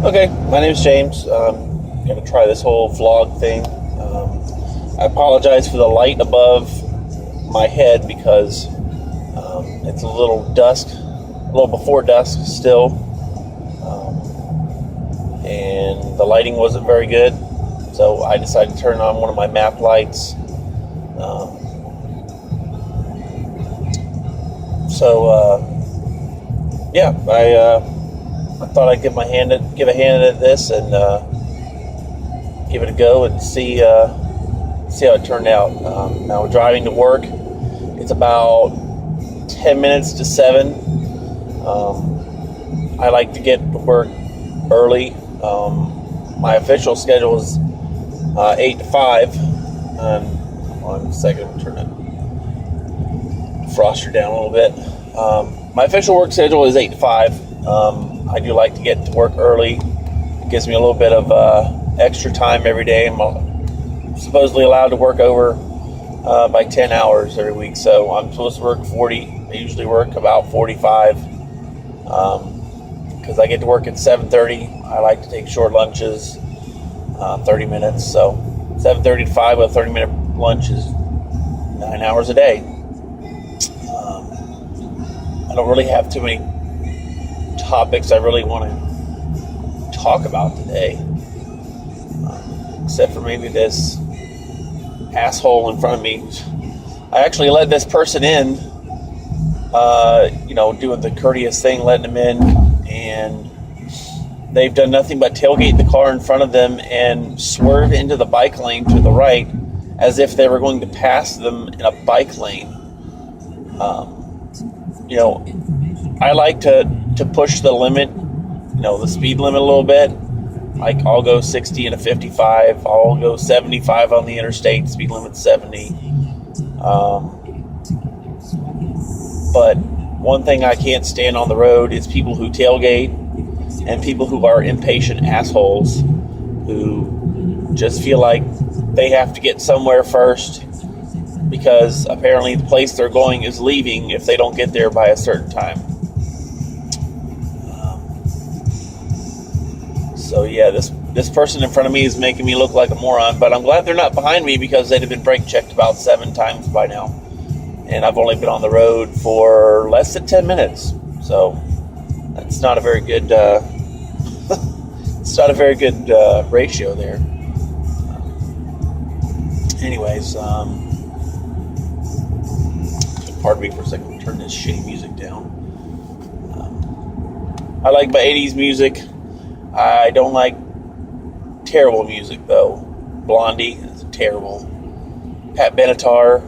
Okay, my name is James. I'm going to try this whole vlog thing. I apologize for the light above my head because it's a little dusk, a little before dusk still, and the lighting wasn't very good, so I decided to turn on one of my map lights. I thought I'd give a hand at this and give it a go and see how it turned out. Now driving to work, it's about 10 minutes to 7. I like to get to work early. My official schedule is 8 to 5. One second, turn that froster down a little bit. My official work schedule is 8 to 5. I do like to get to work early. It gives me a little bit of extra time every day. I'm supposedly allowed to work over by 10 hours every week, so I'm supposed to work 40. I usually work about 45 because I get to work at 7:30. I like to take short lunches, 30 minutes. So 7:30 to 5 with a 30-minute lunch is 9 hours a day. I don't really have too many topics I really want to talk about today, except for maybe this asshole in front of me. I actually let this person in, doing the courteous thing, letting them in, and they've done nothing but tailgate the car in front of them and swerve into the bike lane to the right as if they were going to pass them in a bike lane. I like to push the limit, the speed limit a little bit. Like, I'll go 60 and a 55. I'll go 75 on the interstate. Speed limit's 70. But one thing I can't stand on the road is people who tailgate and people who are impatient assholes who just feel like they have to get somewhere first because apparently the place they're going is leaving if they don't get there by a certain time. So yeah, this person in front of me is making me look like a moron, but I'm glad they're not behind me because they'd have been brake checked about 7 times by now. And I've only been on the road for less than 10 minutes. So that's not a very good it's not a very good ratio there. Anyways, pardon me for a second, turn this shitty music down. I like my 80s music. I don't like terrible music, though. Blondie is terrible. Pat Benatar,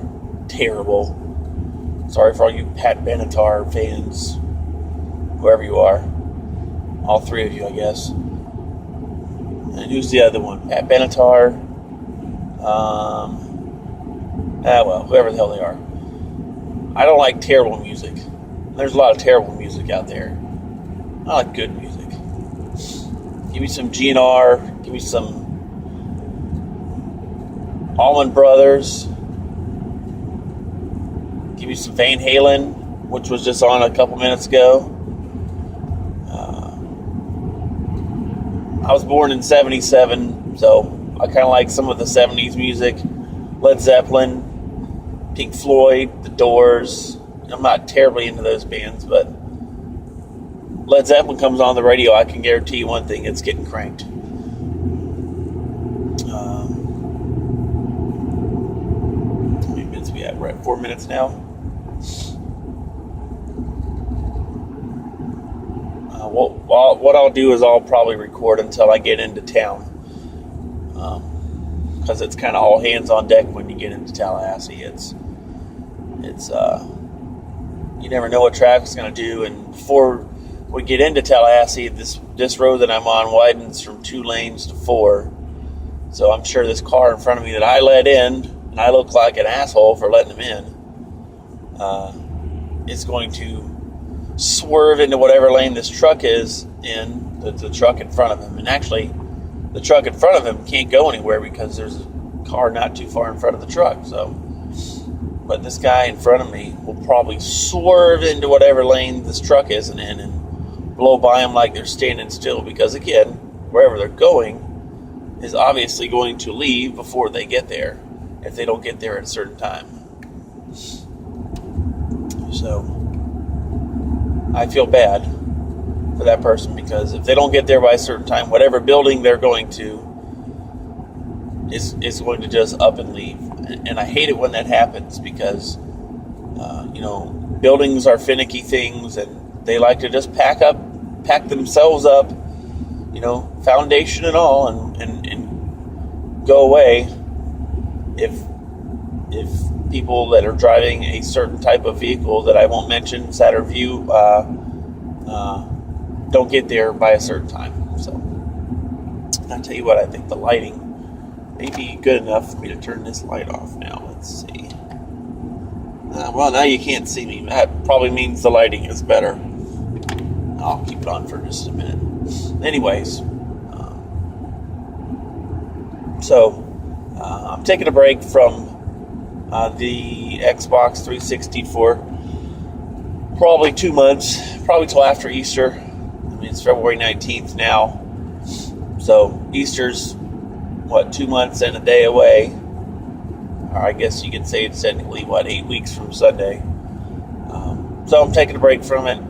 terrible. Sorry for all you Pat Benatar fans, whoever you are. All 3 of you, I guess. And who's the other one? Pat Benatar. Whoever the hell they are. I don't like terrible music. There's a lot of terrible music out there. I like good music. Give me some GNR. Give me some Allman Brothers. Give me some Van Halen, which was just on a couple minutes ago. I was born in 77, so I kind of like some of the 70s music. Led Zeppelin, Pink Floyd, The Doors. I'm not terribly into those bands, but Led Zeppelin comes on the radio, I can guarantee you one thing, it's getting cranked. How many minutes we at? We're at 4 minutes now. What I'll do is I'll probably record until I get into town. Because it's kind of all hands on deck when you get into Tallahassee. It's you never know what traffic's going to do, and before we get into Tallahassee, this road that I'm on widens from 2 lanes to 4. So I'm sure this car in front of me that I let in, and I look like an asshole for letting him in, is going to swerve into whatever lane this truck is in, the truck in front of him. And actually, the truck in front of him can't go anywhere because there's a car not too far in front of the truck. But this guy in front of me will probably swerve into whatever lane this truck isn't in and blow by them like they're standing still, because again, wherever they're going is obviously going to leave before they get there if they don't get there at a certain time. So I feel bad for that person, because if they don't get there by a certain time, whatever building they're going to is going to just up and leave. And I hate it when that happens, because buildings are finicky things, and they like to just pack themselves up, foundation and all, and go away if people that are driving a certain type of vehicle that I won't mention, Saturn View, don't get there by a certain time. So I'll tell you what, I think the lighting may be good enough for me to turn this light off now. Let's see. Well, now you can't see me. That probably means the lighting is better. I'll keep it on for just a minute. Anyways, I'm taking a break from the Xbox 360 for probably 2 months, probably till after Easter. It's February 19th now. So Easter's, 2 months and a day away. Or I guess you could say it's technically, 8 weeks from Sunday. So I'm taking a break from it.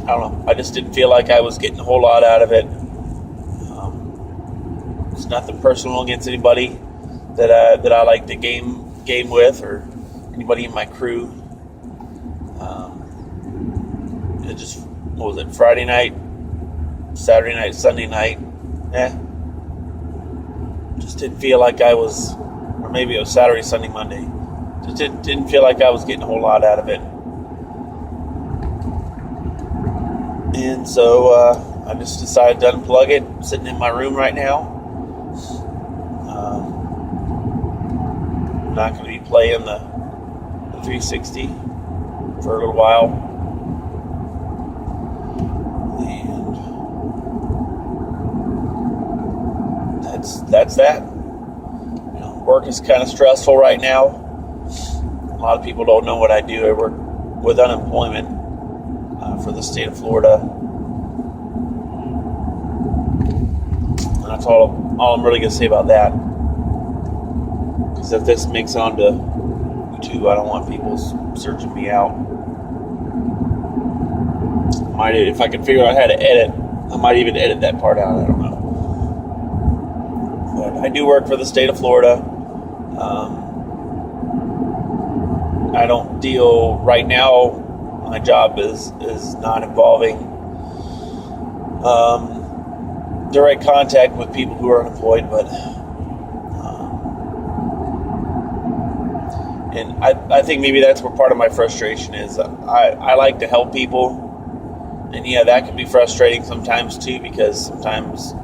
I don't know. I just didn't feel like I was getting a whole lot out of it. It's nothing personal against anybody that I like to game with, or anybody in my crew. It just, what was it, Friday night, Saturday night, Sunday night? Just didn't feel like I was, or maybe it was Saturday, Sunday, Monday. Just didn't feel like I was getting a whole lot out of it. And so I just decided to unplug it. I'm sitting in my room right now. I'm not going to be playing the 360 for a little while. And that's that. Work is kind of stressful right now. A lot of people don't know what I do. I work with unemployment for the state of Florida. And that's all I'm really going to say about that. Because if this makes it onto YouTube, I don't want people searching me out. If I can figure out how to edit, I might even edit that part out. I don't know. But I do work for the state of Florida. I don't deal right now. My job is not involving direct contact with people who are unemployed, but and I think maybe that's where part of my frustration is. I like to help people, and that can be frustrating sometimes too, because sometimes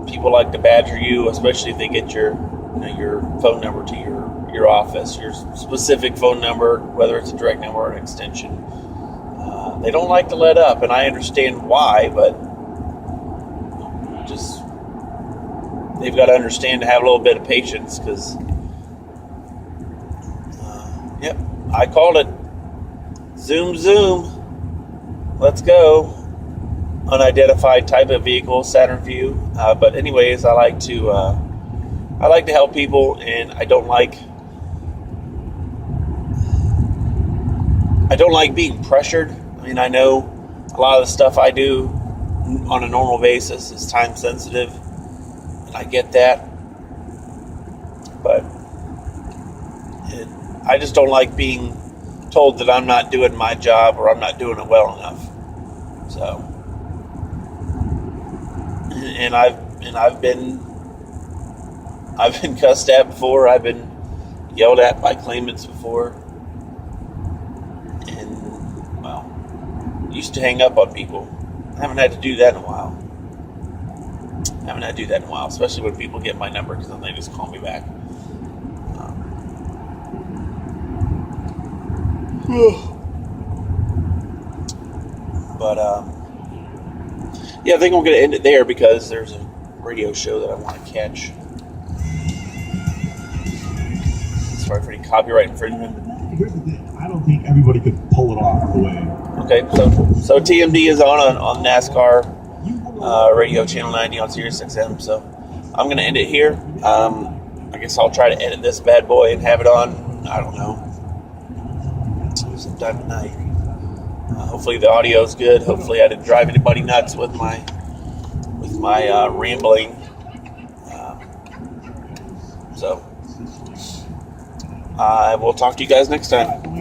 people like to badger you, especially if they get your phone number to your office, your specific phone number, whether it's a direct number or an extension. They don't like to let up, and I understand why, but just they've got to understand to have a little bit of patience, because I called it. Zoom. Let's go. Unidentified type of vehicle, Saturn View. But anyways, I like to help people, and I don't like being pressured. I mean, I know a lot of the stuff I do on a normal basis is time sensitive, and I get that. But I just don't like being told that I'm not doing my job or I'm not doing it well enough. So, and I've been cussed at before. I've been yelled at by claimants before, and used to hang up on people. I haven't had to do that in a while. Especially when people get my number, because then they just call me back. But I think I'm going to end it there, because there's a radio show that I want to catch. Sorry for any copyright infringement. Here's the thing. I don't don't think everybody could pull it off the way. Okay, so TMD is on NASCAR radio channel 90 on Sirius XM. So I'm gonna end it here. I guess I'll try to edit this bad boy and have it on, I don't know, sometime tonight. Hopefully the audio is good. Hopefully I didn't drive anybody nuts with my rambling. So I will talk to you guys next time.